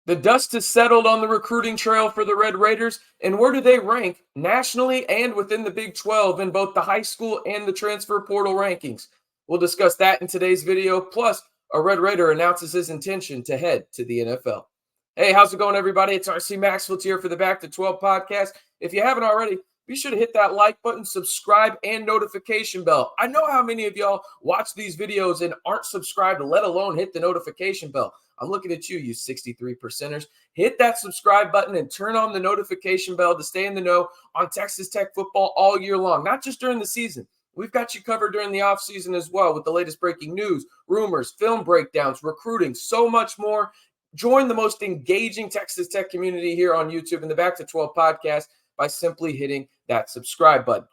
The dust has settled on the recruiting trail for the Red Raiders, and where do they rank nationally and within the Big 12 in both the high school and the transfer portal rankings? We'll discuss that in today's video, plus a Red Raider announces his intention to head to the NFL. Hey, how's it going, everybody? It's RC Maxfield here for the Back to 12 podcast. If you haven't already, be sure to hit that like button, subscribe, and notification bell. I know how many of y'all watch these videos and aren't subscribed, let alone hit the notification bell. I'm looking at you 63%ers. Hit that subscribe button and turn on the notification bell to stay in the know on Texas Tech football all year long, not just during the season. We've got you covered during the offseason as well with the latest breaking news, rumors, film breakdowns, recruiting, so much more. Join the most engaging Texas Tech community here on YouTube in the Back to 12 podcast by simply hitting that subscribe button.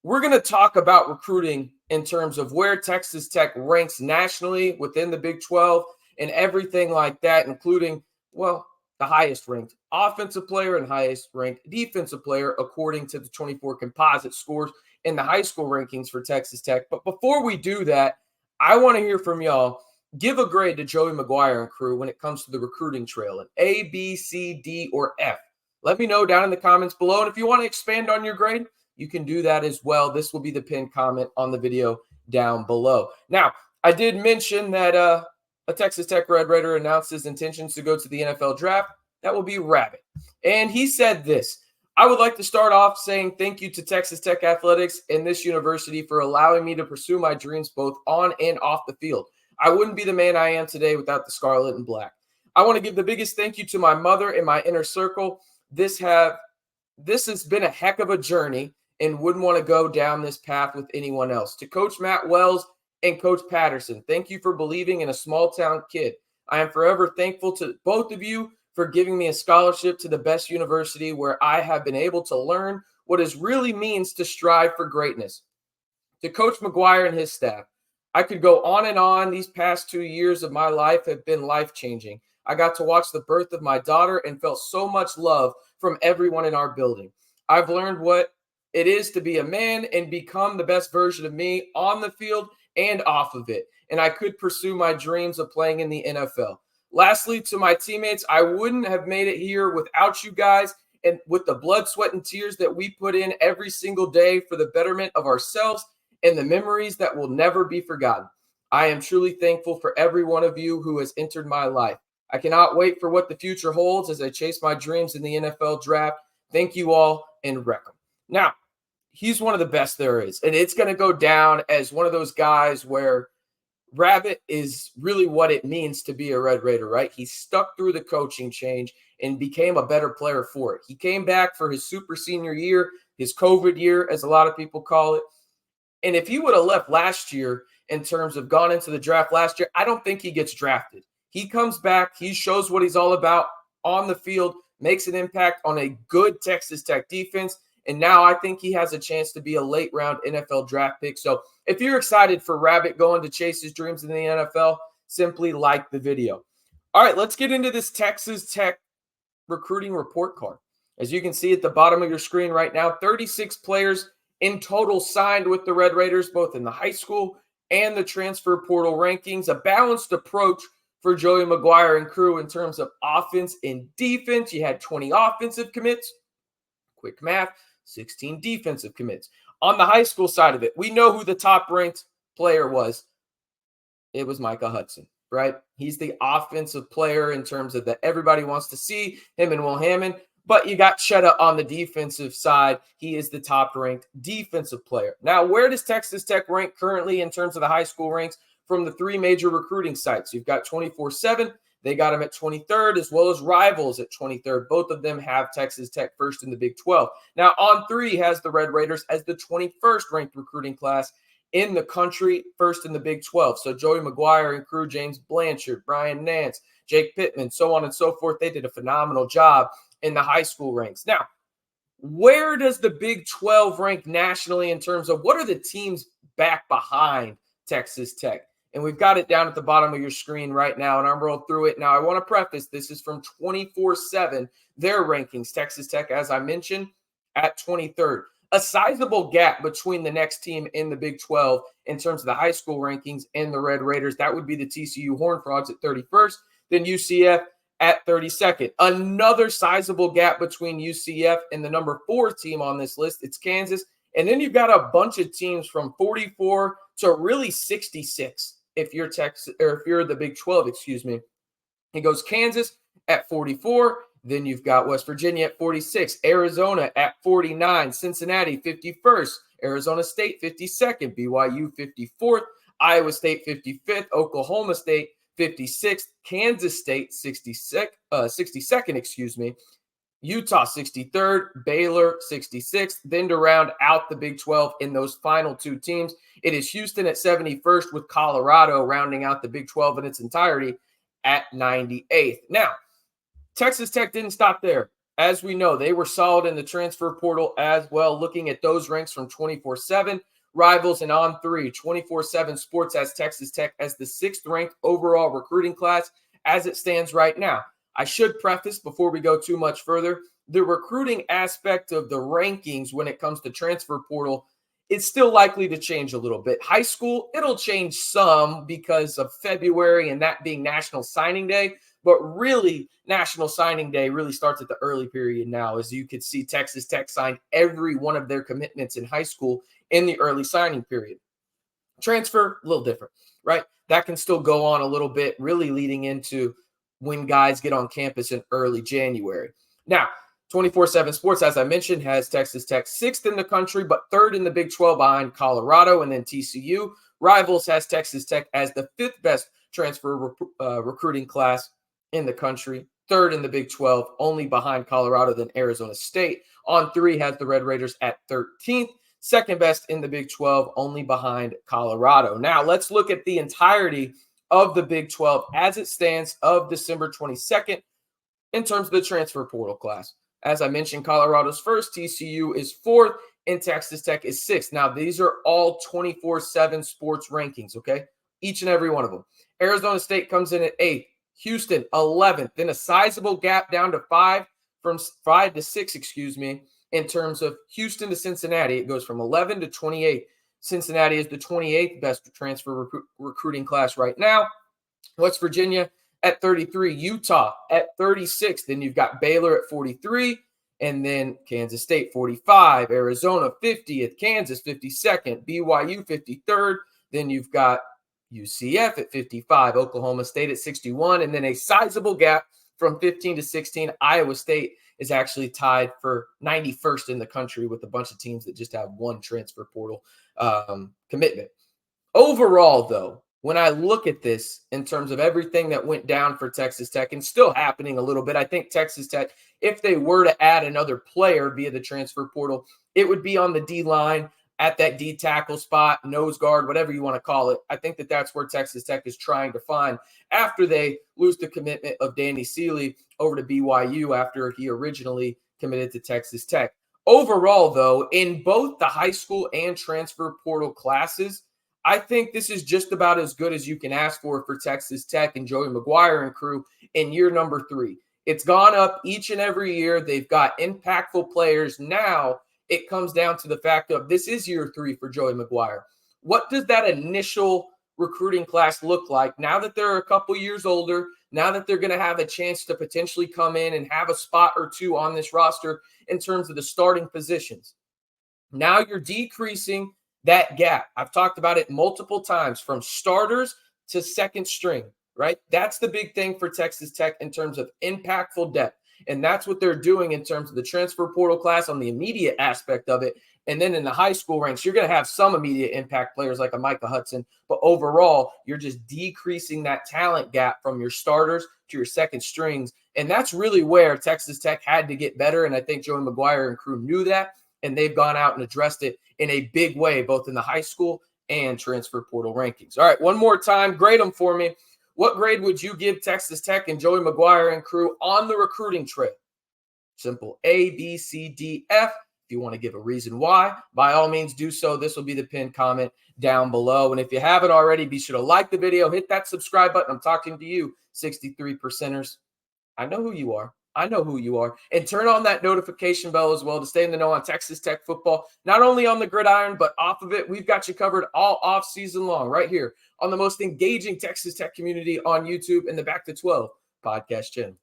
We're going to talk about recruiting in terms of where Texas Tech ranks nationally within the Big 12 and everything like that, including, well, the highest ranked offensive player and highest ranked defensive player according to the 24 composite scores in the high school rankings for Texas Tech. But before we do that, I want to hear from y'all. Give a grade to Joey McGuire and crew when it comes to the recruiting trail, an A, B, C, D, or F. Let me know down in the comments below. And if you want to expand on your grade, you can do that as well. This will be the pinned comment on the video down below. Now, I did mention that a Texas Tech Red Raider announced his intentions to go to the NFL draft. That will be Rabbit. And he said this: I would like to start off saying thank you to Texas Tech Athletics and this university for allowing me to pursue my dreams both on and off the field. I wouldn't be the man I am today without the scarlet and black. I want to give the biggest thank you to my mother and my inner circle. This has been a heck of a journey and wouldn't want to go down this path with anyone else. To Coach Matt Wells and Coach Patterson, thank you for believing in a small town kid. I am forever thankful to both of you for giving me a scholarship to the best university where I have been able to learn what it really means to strive for greatness. To Coach McGuire and his staff, I could go on and on. These past 2 years of my life have been life-changing. I got to watch the birth of my daughter and felt so much love from everyone in our building. I've learned what it is to be a man and become the best version of me on the field and off of it. And I could pursue my dreams of playing in the NFL. Lastly, to my teammates, I wouldn't have made it here without you guys and with the blood, sweat, and tears that we put in every single day for the betterment of ourselves and the memories that will never be forgotten. I am truly thankful for every one of you who has entered my life. I cannot wait for what the future holds as I chase my dreams in the NFL draft. Thank you all, and wreck 'em. Now, he's one of the best there is, and it's going to go down as one of those guys where Rabbit is really what it means to be a Red Raider, right? He stuck through the coaching change and became a better player for it. He came back for his super senior year, his COVID year, as a lot of people call it. And if he would have left last year in terms of gone into the draft last year, I don't think he gets drafted. He comes back, he shows what he's all about on the field, makes an impact on a good Texas Tech defense, and now I think he has a chance to be a late-round NFL draft pick. So if you're excited for Rabbit going to chase his dreams in the NFL, simply like the video. All right, let's get into this Texas Tech recruiting report card. As you can see at the bottom of your screen right now, 36 players in total signed with the Red Raiders, both in the high school and the transfer portal rankings. A balanced approach for Joey McGuire and crew in terms of offense and defense. You had 20 offensive commits. Quick math, 16 defensive commits. On the high school side of it, we know who the top-ranked player was. It was Micah Hudson, right? He's the offensive player in terms of that everybody wants to see, him and Will Hammond. But you got Cheta on the defensive side. He is the top-ranked defensive player. Now, where does Texas Tech rank currently in terms of the high school ranks from the three major recruiting sites? You've got 24/7. They got him at 23rd, as well as Rivals at 23rd. Both of them have Texas Tech first in the Big 12. Now, On3 has the Red Raiders as the 21st ranked recruiting class in the country, first in the Big 12. So Joey McGuire and crew, James Blanchard, Brian Nance, Jake Pittman, so on and so forth. They did a phenomenal job in the high school ranks. Now, where does the Big 12 rank nationally in terms of what are the teams back behind Texas Tech? And we've got it down at the bottom of your screen right now, and I'm rolling through it. Now, I want to preface, this is from 24/7, their rankings. Texas Tech, as I mentioned, at 23rd. A sizable gap between the next team in the Big 12 in terms of the high school rankings and the Red Raiders. That would be the TCU Horned Frogs at 31st, then UCF at 32nd. Another sizable gap between UCF and the number 4 team on this list. It's Kansas. And then you've got a bunch of teams from 44 to really 66 if you're Texas, or if you're the Big 12, excuse me. It goes Kansas at 44. Then you've got West Virginia at 46, Arizona at 49, Cincinnati 51st, Arizona State 52nd, BYU 54th, Iowa State 55th, Oklahoma State 56th, Kansas State 62nd, excuse me, Utah 63rd, Baylor 66th. Then to round out the Big 12 in those final 2 teams, it is Houston at 71st with Colorado rounding out the Big 12 in its entirety at 98th. Now, Texas Tech didn't stop there. As we know, they were solid in the transfer portal as well. Looking at those ranks from 24/7, Rivals, and On3, 24/7 Sports has Texas Tech as the 6th ranked overall recruiting class as it stands right now. I should preface before we go too much further, the recruiting aspect of the rankings when it comes to transfer portal, it's still likely to change a little bit. High school, it'll change some because of February and that being National Signing Day. But really, National Signing Day really starts at the early period now. As you could see, Texas Tech signed every one of their commitments in high school in the early signing period. Transfer, a little different, right? That can still go on a little bit, really leading into when guys get on campus in early January. Now, 24/7 Sports, as I mentioned, has Texas Tech 6th in the country, but 3rd in the Big 12 behind Colorado and then TCU. Rivals has Texas Tech as the 5th best transfer recruiting class in the country, 3rd in the Big 12, only behind Colorado than Arizona State. On3 has the Red Raiders at 13th, 2nd best in the Big 12, only behind Colorado. Now, let's look at the entirety of the Big 12 as it stands of December 22nd in terms of the transfer portal class. As I mentioned, Colorado's 1st, TCU is 4th, and Texas Tech is 6th. Now, these are all 24/7 Sports rankings, okay? Each and every one of them. Arizona State comes in at 8th. Houston, 11th. Then a sizable gap down to 5 to 6, in terms of Houston to Cincinnati. It goes from 11 to 28. Cincinnati is the 28th best transfer recruiting class right now. West Virginia at 33, Utah at 36. Then you've got Baylor at 43, and then Kansas State 45, Arizona 50th, Kansas 52nd, BYU 53rd. Then you've got UCF at 55, Oklahoma State at 61, and then a sizable gap from 15 to 16. Iowa State is actually tied for 91st in the country with a bunch of teams that just have one transfer portal commitment. Overall, though, when I look at this in terms of everything that went down for Texas Tech and still happening a little bit, I think Texas Tech, if they were to add another player via the transfer portal, it would be on the D-line at that D tackle spot, nose guard, whatever you want to call it. I think that that's where Texas Tech is trying to find after they lose the commitment of Danny Seeley over to BYU after he originally committed to Texas Tech. Overall, though, in both the high school and transfer portal classes, I think this is just about as good as you can ask for Texas Tech and Joey McGuire and crew in year number 3. It's gone up each and every year. They've got impactful players. Now it comes down to the fact of this is year 3 for Joey McGuire. What does that initial recruiting class look like now that they're a couple years older, now that they're going to have a chance to potentially come in and have a spot or two on this roster in terms of the starting positions? Now you're decreasing that gap. I've talked about it multiple times, from starters to second string, right? That's the big thing for Texas Tech in terms of impactful depth. And that's what they're doing in terms of the transfer portal class on the immediate aspect of it. And then in the high school ranks, you're going to have some immediate impact players like a Micah Hudson. But overall, you're just decreasing that talent gap from your starters to your second strings. And that's really where Texas Tech had to get better. And I think Joey McGuire and crew knew that. And they've gone out and addressed it in a big way, both in the high school and transfer portal rankings. All right, one more time, grade them for me. What grade would you give Texas Tech and Joey McGuire and crew on the recruiting trail? Simple: A, B, C, D, F. If you want to give a reason why, by all means do so. This will be the pinned comment down below. And if you haven't already, be sure to like the video, hit that subscribe button. I'm talking to you, 63%ers. I know who you are. I know who you are. And turn on that notification bell as well to stay in the know on Texas Tech football, not only on the gridiron, but off of it. We've got you covered all off season long right here on the most engaging Texas Tech community on YouTube and the Back to 12 podcast channel.